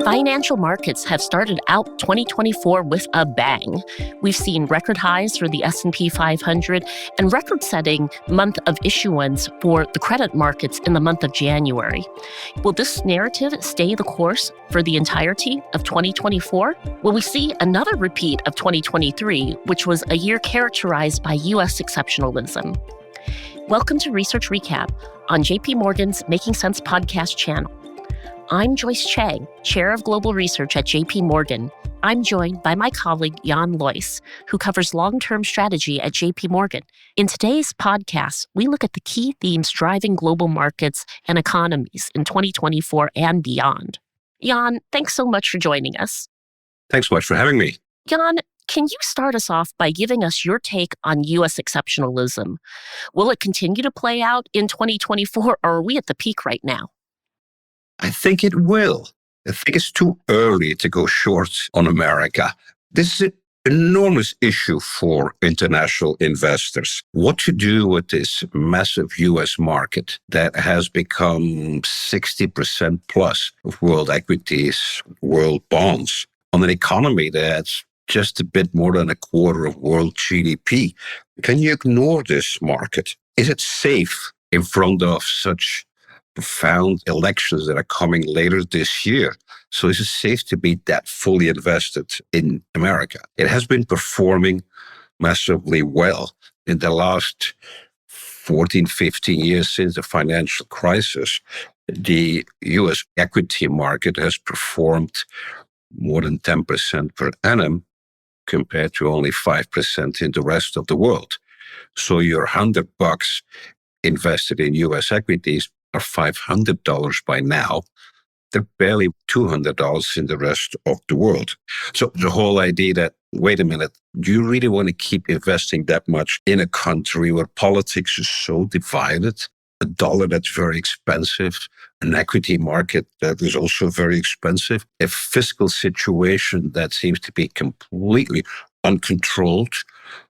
Financial markets have started out 2024 with a bang. We've seen record highs for the S&P 500 and record-setting month of issuance for the credit markets in the month of January. Will this narrative stay the course for the entirety of 2024? Will we see another repeat of 2023, which was a year characterized by U.S. exceptionalism? Welcome to Research Recap on JP Morgan's Making Sense podcast channel. I'm Joyce Chang, Chair of Global Research at JP Morgan. I'm joined by my colleague, Jan Loeys, who covers long-term strategy at JP Morgan. In today's podcast, we look at the key themes driving global markets and economies in 2024 and beyond. Jan, thanks so much for joining us. Thanks so much for having me. Jan, can you start us off by giving us your take on U.S. exceptionalism? Will it continue to play out in 2024, or are we at the peak right now? I think it will. I think it's too early to go short on America. This is an enormous issue for international investors. What to do with this massive U.S. market that has become 60% plus of world equities, world bonds, on an economy that's just a bit more than a quarter of world GDP. Can you ignore this market? Is it safe in front of such profound elections that are coming later this year? So is it safe to be that fully invested in America? It has been performing massively well in the last 14, 15 years since the financial crisis. The U.S. equity market has performed more than 10% per annum compared to only 5% in the rest of the world. So your $100 invested in U.S. equities are $500 by now. They're barely $200 in the rest of the world. So the whole idea that, wait a minute, do you really want to keep investing that much in a country where politics is so divided? A dollar that's very expensive, an equity market that is also very expensive, a fiscal situation that seems to be completely uncontrolled.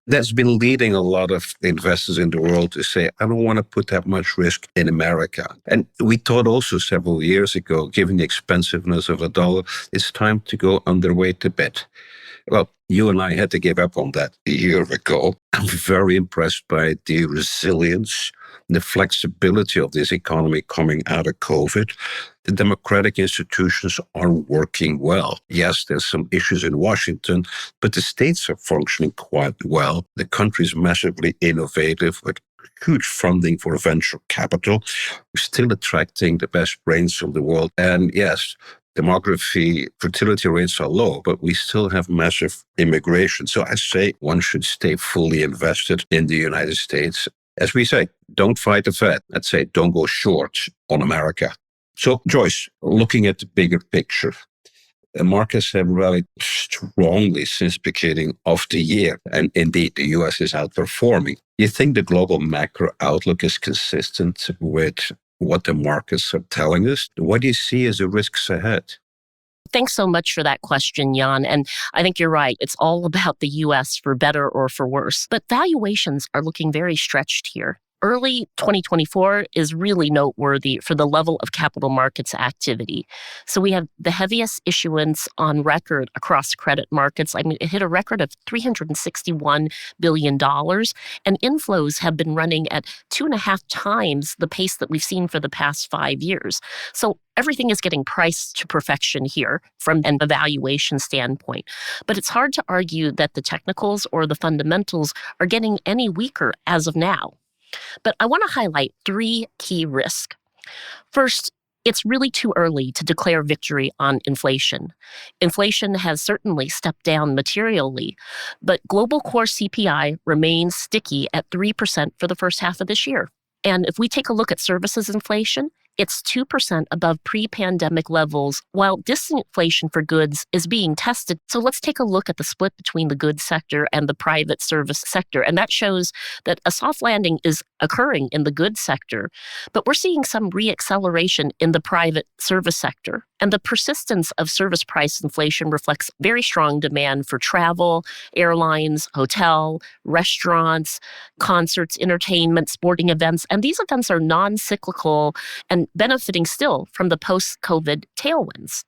That's been leading a lot of investors in the world to say, I don't want to put that much risk in America. And we thought also several years ago, given the expensiveness of a dollar, it's time to go underweight a bit. Well, you and I had to give up on that a year ago. I'm very impressed by the resilience, the flexibility of this economy coming out of COVID. The democratic institutions are working well. Yes, there's some issues in Washington, but the states are functioning quite well. The country is massively innovative with huge funding for venture capital. We're still attracting the best brains from the world. And yes, demography, fertility rates are low, but we still have massive immigration. So I say one should stay fully invested in the United States. As we say, don't fight the Fed. Let's say don't go short on America. So, Joyce, looking at the bigger picture, the markets have rallied strongly since the beginning of the year. And indeed, the U.S. is outperforming. You think the global macro outlook is consistent with what the markets are telling us? What do you see as the risks ahead? Thanks so much for that question, Jan. And I think you're right. It's all about the U.S. for better or for worse. But valuations are looking very stretched here. Early 2024 is really noteworthy for the level of capital markets activity. So we have the heaviest issuance on record across credit markets. I mean, it hit a record of $361 billion, and inflows have been running at 2.5 times the pace that we've seen for the past 5 years. So everything is getting priced to perfection here from an evaluation standpoint. But it's hard to argue that the technicals or the fundamentals are getting any weaker as of now. But I want to highlight 3 key risks. First, it's really too early to declare victory on inflation. Inflation has certainly stepped down materially, but global core CPI remains sticky at 3% for the first half of this year. And if we take a look at services inflation, it's 2% above pre-pandemic levels, while disinflation for goods is being tested. So let's take a look at the split between the goods sector and the private service sector. And that shows that a soft landing is occurring in the goods sector, but we're seeing some reacceleration in the private service sector. And the persistence of service price inflation reflects very strong demand for travel, airlines, hotel, restaurants, concerts, entertainment, sporting events. And these events are non-cyclical and benefiting still from the post-COVID tailwinds.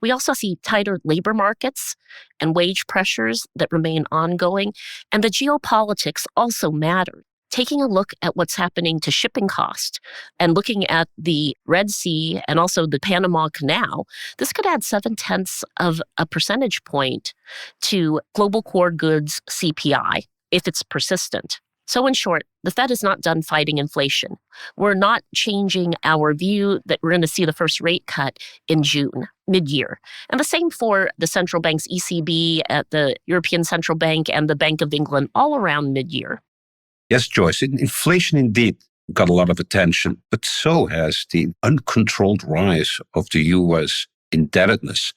We also see tighter labor markets and wage pressures that remain ongoing, and the geopolitics also matter. Taking a look at what's happening to shipping cost and looking at the Red Sea and also the Panama Canal, this could add 0.7 of a percentage point to global core goods CPI if it's persistent. So in short, the Fed is not done fighting inflation. We're not changing our view that we're going to see the first rate cut in June, mid-year. And the same for the central banks, ECB, at the European Central Bank, and the Bank of England, all around mid-year. Yes, Joyce, inflation indeed got a lot of attention, but so has the uncontrolled rise of the US indebtedness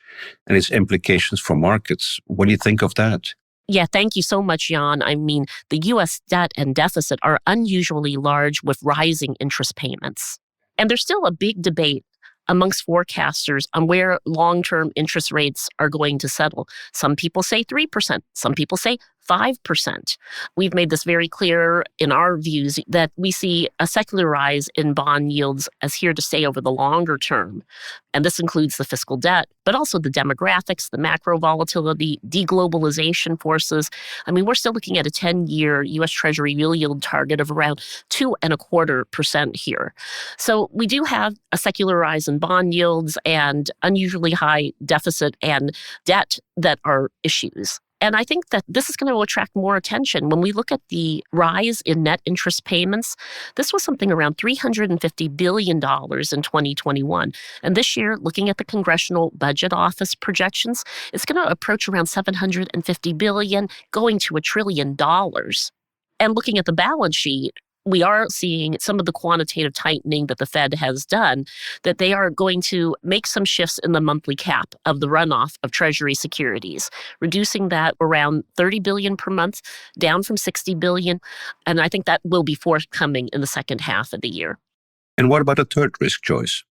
and its implications for markets. What do you think of that? Yeah, thank you so much, Jan. I mean, the U.S. debt and deficit are unusually large with rising interest payments. And there's still a big debate amongst forecasters on where long-term interest rates are going to settle. Some people say 3%, some people say 5%. We've made this very clear in our views that we see a secular rise in bond yields as here to stay over the longer term. And this includes the fiscal debt, but also the demographics, the macro volatility, deglobalization forces. I mean, we're still looking at a 10-year U.S. Treasury real yield target of around 2.25% here. So we do have a secular rise in bond yields and unusually high deficit and debt that are issues. And I think that this is going to attract more attention. When we look at the rise in net interest payments, this was something around $350 billion in 2021. And this year, looking at the Congressional Budget Office projections, it's going to approach around $750 billion, going to $1 trillion. And looking at the balance sheet, we are seeing some of the quantitative tightening that the Fed has done, that they are going to make some shifts in the monthly cap of the runoff of Treasury securities, reducing that around $30 billion per month, down from $60 billion. And I think that will be forthcoming in the second half of the year. And what about a third risk, Joyce?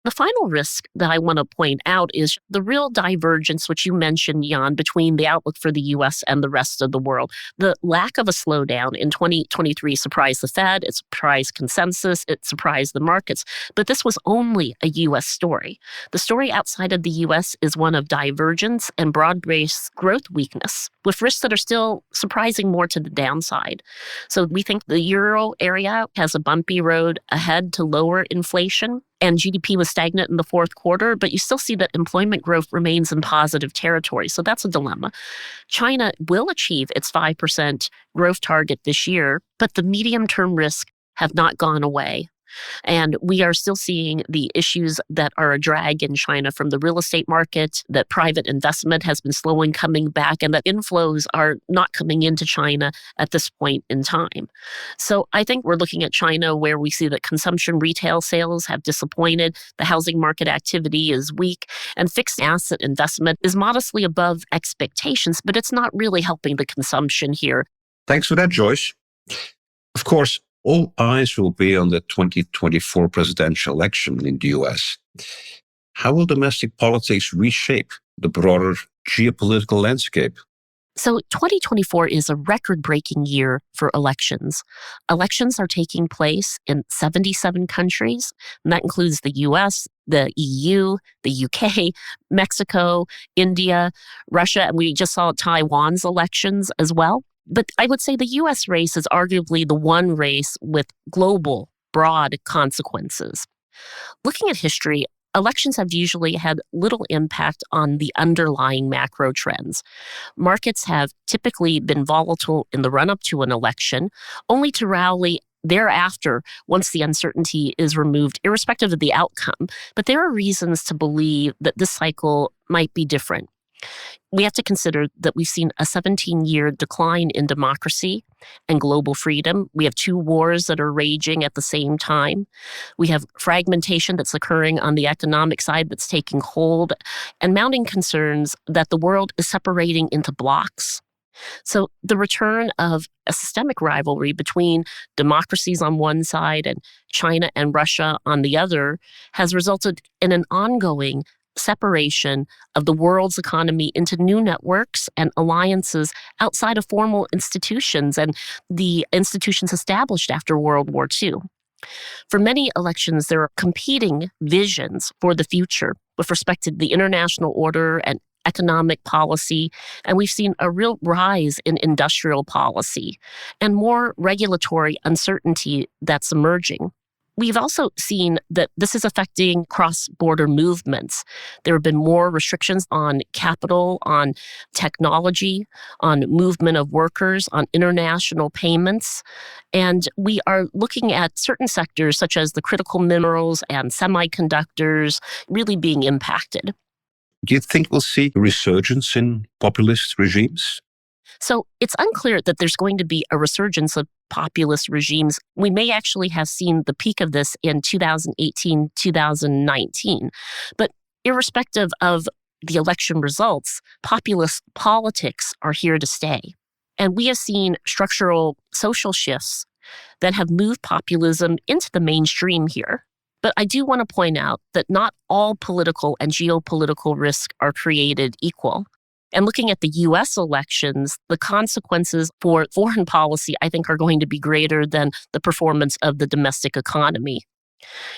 The final risk that I want to point out is the real divergence, which you mentioned, Jan, between the outlook for the U.S. and the rest of the world. The lack of a slowdown in 2023 surprised the Fed, it surprised consensus, it surprised the markets. But this was only a U.S. story. The story outside of the U.S. is one of divergence and broad-based growth weakness, with risks that are still surprising more to the downside. So we think the euro area has a bumpy road ahead to lower inflation. And GDP was stagnant in the fourth quarter, but you still see that employment growth remains in positive territory. So that's a dilemma. China will achieve its 5% growth target this year, but the medium-term risks have not gone away. And we are still seeing the issues that are a drag in China from the real estate market, that private investment has been slowing coming back, and that inflows are not coming into China at this point in time. So I think we're looking at China where we see that consumption retail sales have disappointed, the housing market activity is weak, and fixed asset investment is modestly above expectations, but it's not really helping the consumption here. Thanks for that, Joyce. Of course, all eyes will be on the 2024 presidential election in the US. How will domestic politics reshape the broader geopolitical landscape? So 2024 is a record-breaking year for elections. Elections are taking place in 77 countries, and that includes the US, the EU, the UK, Mexico, India, Russia, and we just saw Taiwan's elections as well. But I would say the U.S. race is arguably the one race with global, broad consequences. Looking at history, elections have usually had little impact on the underlying macro trends. Markets have typically been volatile in the run-up to an election, only to rally thereafter once the uncertainty is removed, irrespective of the outcome. But there are reasons to believe that this cycle might be different. We have to consider that we've seen a 17-year decline in democracy and global freedom. We have 2 wars that are raging at the same time. We have fragmentation that's occurring on the economic side that's taking hold, and mounting concerns that the world is separating into blocks. So the return of a systemic rivalry between democracies on one side and China and Russia on the other has resulted in an ongoing separation of the world's economy into new networks and alliances outside of formal institutions and the institutions established after World War II. For many elections, there are competing visions for the future with respect to the international order and economic policy, and we've seen a real rise in industrial policy and more regulatory uncertainty that's emerging. We've also seen that this is affecting cross-border movements. There have been more restrictions on capital, on technology, on movement of workers, on international payments. And we are looking at certain sectors, such as the critical minerals and semiconductors, really being impacted. Do you think we'll see a resurgence in populist regimes? So it's unclear that there's going to be a resurgence of populist regimes. We may actually have seen the peak of this in 2018, 2019. But irrespective of the election results, populist politics are here to stay. And we have seen structural social shifts that have moved populism into the mainstream here. But I do want to point out that not all political and geopolitical risks are created equal. And looking at the US elections, the consequences for foreign policy, I think, are going to be greater than the performance of the domestic economy.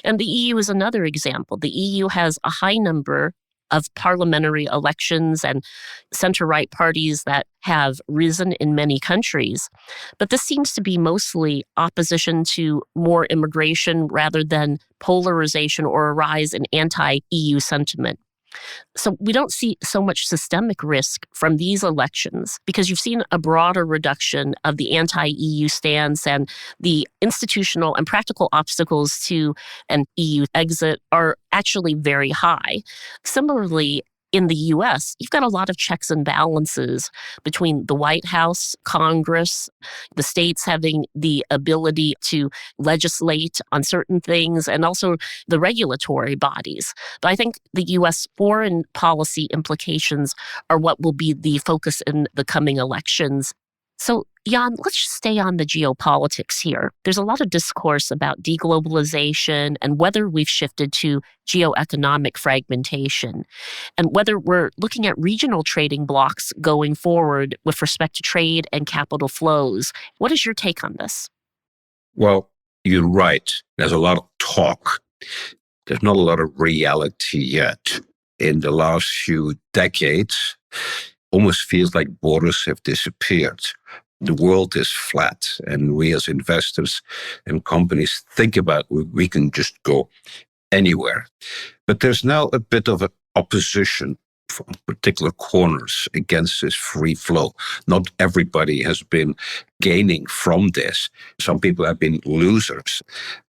And the EU is another example. The EU has a high number of parliamentary elections and center-right parties that have risen in many countries. But this seems to be mostly opposition to more immigration rather than polarization or a rise in anti-EU sentiment. So we don't see so much systemic risk from these elections because you've seen a broader reduction of the anti-EU stance, and the institutional and practical obstacles to an EU exit are actually very high. Similarly, in the US, you've got a lot of checks and balances between the White House, Congress, the states having the ability to legislate on certain things, and also the regulatory bodies. But I think the US foreign policy implications are what will be the focus in the coming elections. So, Jan, let's just stay on the geopolitics here. There's a lot of discourse about deglobalization and whether we've shifted to geoeconomic fragmentation, and whether we're looking at regional trading blocks going forward with respect to trade and capital flows. What is your take on this? Well, you're right. There's a lot of talk. There's not a lot of reality yet. In the last few decades, almost feels like borders have disappeared. The world is flat, and we as investors and companies think about we can just go anywhere. But there's now a bit of an opposition from particular corners against this free flow. Not everybody has been gaining from this. Some people have been losers.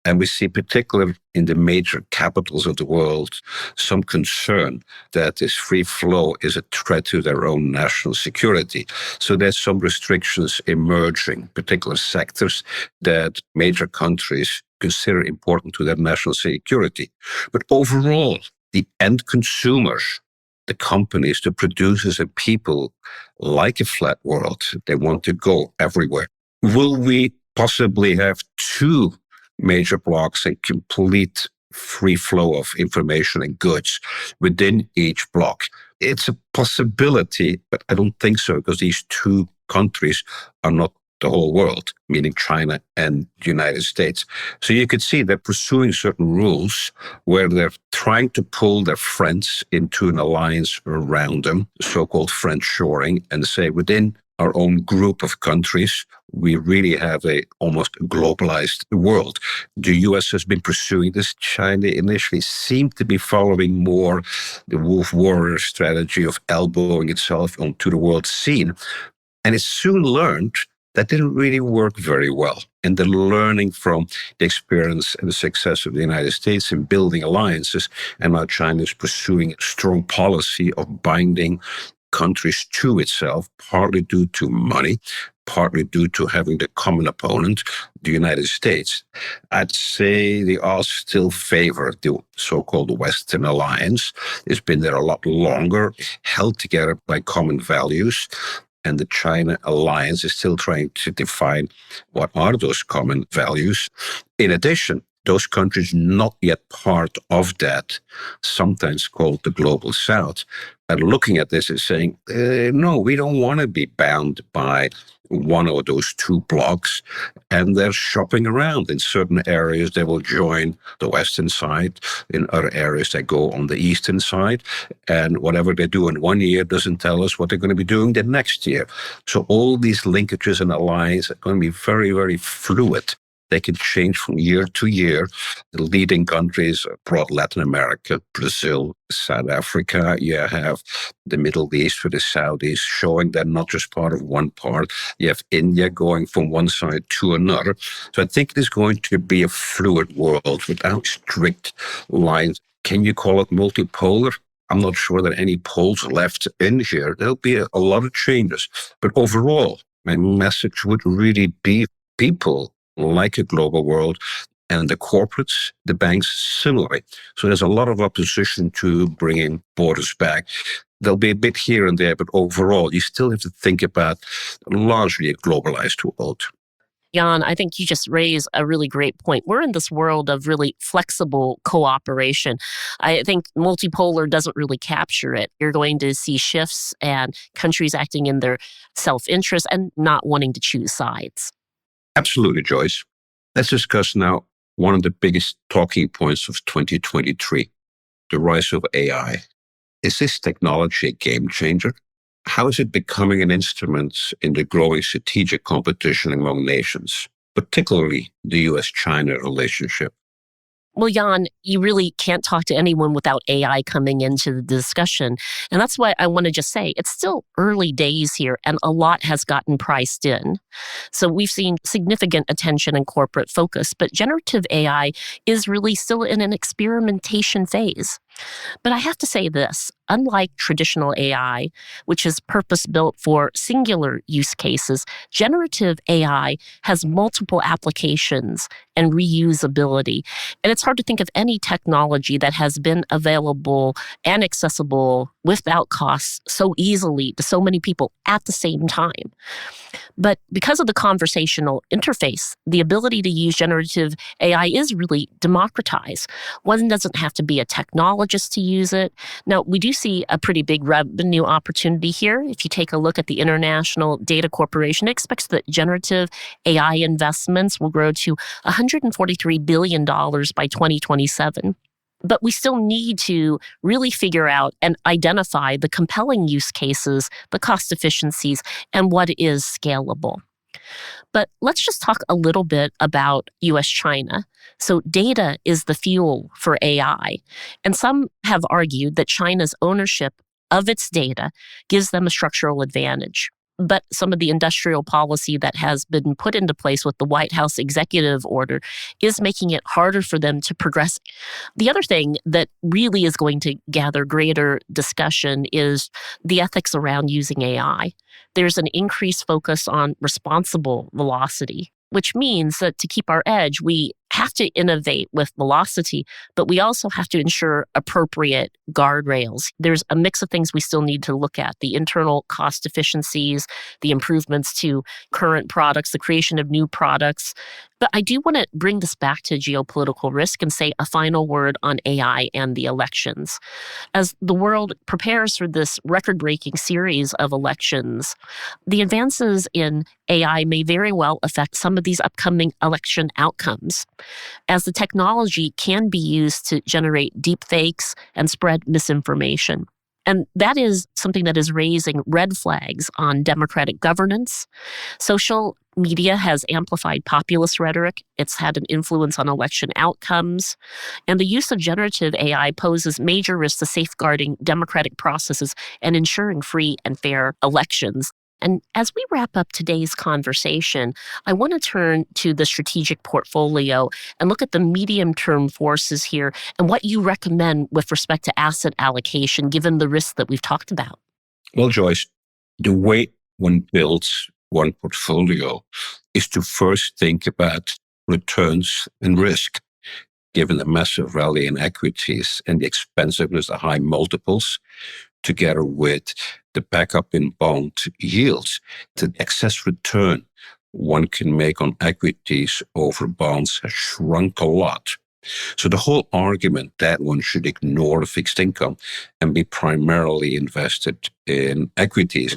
And we see, particularly in the major capitals of the world, some concern that this free flow is a threat to their own national security. So there's some restrictions emerging, particular sectors that major countries consider important to their national security. But overall, the end consumers, the companies, the producers and people like a flat world. They want to go everywhere. Will we possibly have two major blocks and complete free flow of information and goods within each block? It's a possibility, but I don't think so, because these two countries are not the whole world, meaning China and the United States. So you could see they're pursuing certain rules where they're trying to pull their friends into an alliance around them, so-called friend shoring, and say within our own group of countries, we really have a almost globalized world. The US has been pursuing this. China initially seemed to be following more the wolf warrior strategy of elbowing itself onto the world scene. And it soon learned that didn't really work very well. And the learning from the experience and the success of the United States in building alliances, and now China is pursuing a strong policy of binding countries to itself, partly due to money, partly due to having the common opponent, the United States. I'd say the odds still favor the so-called Western alliance. It's been there a lot longer, held together by common values. And the China alliance is still trying to define what are those common values. In addition, those countries not yet part of that, sometimes called the Global South, are looking at this and saying, no, we don't want to be bound by one of those two blocks, and they're shopping around. In certain areas, they will join the western side. In other areas, they go on the eastern side. And whatever they do in one year doesn't tell us what they're going to be doing the next year. So all these linkages and alliances are going to be very, very fluid. They can change from year to year. The leading countries abroad, Latin America, Brazil, South Africa, you have the Middle East with the Saudis showing they're not just part of one part. You have India going from one side to another. So I think it is going to be a fluid world without strict lines. Can you call it multipolar? I'm not sure that any poles left in here. There'll be a lot of changes. But overall, my message would really be people like a global world, and the corporates, the banks, similarly. So there's a lot of opposition to bringing borders back. There'll be a bit here and there, but overall, you still have to think about largely a globalized world. Jan, I think you just raise a really great point. We're in this world of really flexible cooperation. I think multipolar doesn't really capture it. You're going to see shifts and countries acting in their self-interest and not wanting to choose sides. Absolutely, Joyce. Let's discuss now one of the biggest talking points of 2023, the rise of AI. Is this technology a game changer? How is it becoming an instrument in the growing strategic competition among nations, particularly the US-China relationship? Well, Jan, you really can't talk to anyone without AI coming into the discussion. And that's why I want to just say it's still early days here and a lot has gotten priced in. So we've seen significant attention and corporate focus, but generative AI is really still in an experimentation phase. But I have to say this, unlike traditional AI, which is purpose-built for singular use cases, generative AI has multiple applications and reusability. And it's hard to think of any technology that has been available and accessible without costs so easily to so many people at the same time. But because of the conversational interface, the ability to use generative AI is really democratized. One doesn't have to be a technologist to use it. Now, we do see a pretty big revenue opportunity here. If you take a look at the International Data Corporation, it expects that generative AI investments will grow to $143 billion by 2027. But we still need to really figure out and identify the compelling use cases, the cost efficiencies, and what is scalable. But let's just talk a little bit about US-China. So data is the fuel for AI. And some have argued that China's ownership of its data gives them a structural advantage. But some of the industrial policy that has been put into place with the White House executive order is making it harder for them to progress. The other thing that really is going to gather greater discussion is the ethics around using AI. There's an increased focus on responsible velocity, which means that to keep our edge, we have to innovate with velocity, but we also have to ensure appropriate guardrails. There's a mix of things we still need to look at: the internal cost efficiencies, the improvements to current products, the creation of new products. But I do want to bring this back to geopolitical risk and say a final word on AI and the elections. As the world prepares for this record-breaking series of elections, the advances in AI may very well affect some of these upcoming election outcomes, as the technology can be used to generate deep fakes and spread misinformation. And that is something that is raising red flags on democratic governance. Social media has amplified populist rhetoric. It's had an influence on election outcomes. And the use of generative AI poses major risks to safeguarding democratic processes and ensuring free and fair elections. And as we wrap up today's conversation, I want to turn to the strategic portfolio and look at the medium-term forces here and what you recommend with respect to asset allocation, given the risks that we've talked about. Well, Joyce, the way one builds one portfolio is to first think about returns and risk. Given the massive rally in equities and the expensiveness of high multiples, together with the backup in bond yields, the excess return one can make on equities over bonds has shrunk a lot. So the whole argument that one should ignore fixed income and be primarily invested in equities,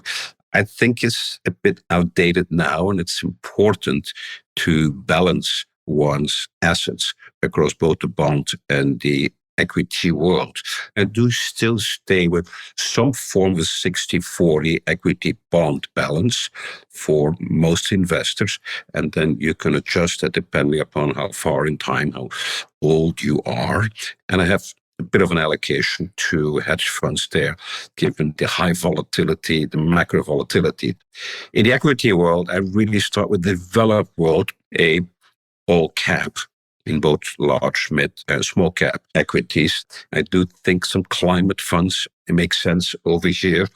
I think it's a bit outdated now, and it's important to balance one's assets across both the bond and the equity world. I do still stay with some form of a 60-40 equity bond balance for most investors. And then you can adjust that depending upon how far in time, how old you are. And I have a bit of an allocation to hedge funds there, given the high volatility, the macro volatility. In the equity world, I really start with the developed world, a all cap in both large, mid, and small cap equities. I do think some climate funds make sense over here.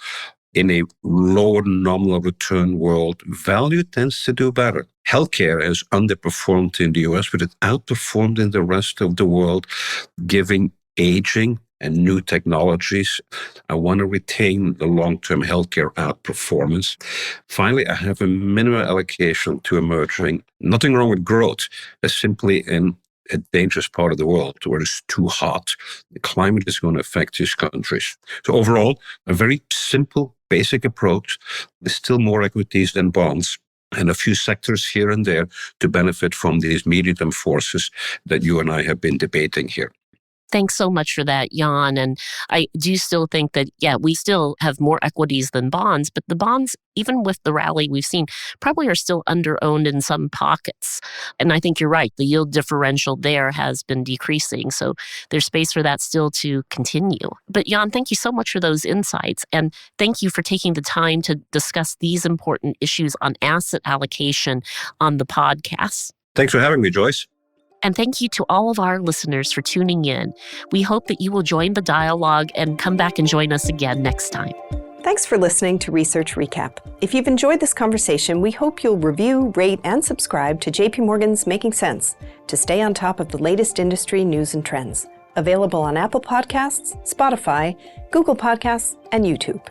In a lower nominal return world, value tends to do better. Healthcare has underperformed in the US, but it outperformed in the rest of the world, giving aging and new technologies. I want to retain the long-term healthcare outperformance. Finally, I have a minimum allocation to emerging. Nothing wrong with growth, but simply in a dangerous part of the world where it's too hot. The climate is going to affect these countries. So overall, a very simple, basic approach. There's still more equities than bonds, and a few sectors here and there to benefit from these medium forces that you and I have been debating here. Thanks so much for that, Jan. And I do still think that, we still have more equities than bonds, but the bonds, even with the rally we've seen, probably are still under-owned in some pockets. And I think you're right. The yield differential there has been decreasing. So there's space for that still to continue. But Jan, thank you so much for those insights. And thank you for taking the time to discuss these important issues on asset allocation on the podcast. Thanks for having me, Joyce. And thank you to all of our listeners for tuning in. We hope that you will join the dialogue and come back and join us again next time. Thanks for listening to Research Recap. If you've enjoyed this conversation, we hope you'll review, rate, and subscribe to JP Morgan's Making Sense to stay on top of the latest industry news and trends. Available on Apple Podcasts, Spotify, Google Podcasts, and YouTube.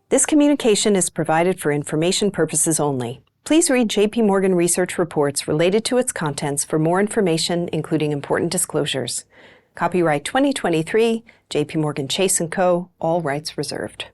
This communication is provided for information purposes only. Please read JP Morgan research reports related to its contents for more information, including important disclosures. Copyright 2023, JP Morgan Chase & Co., all rights reserved.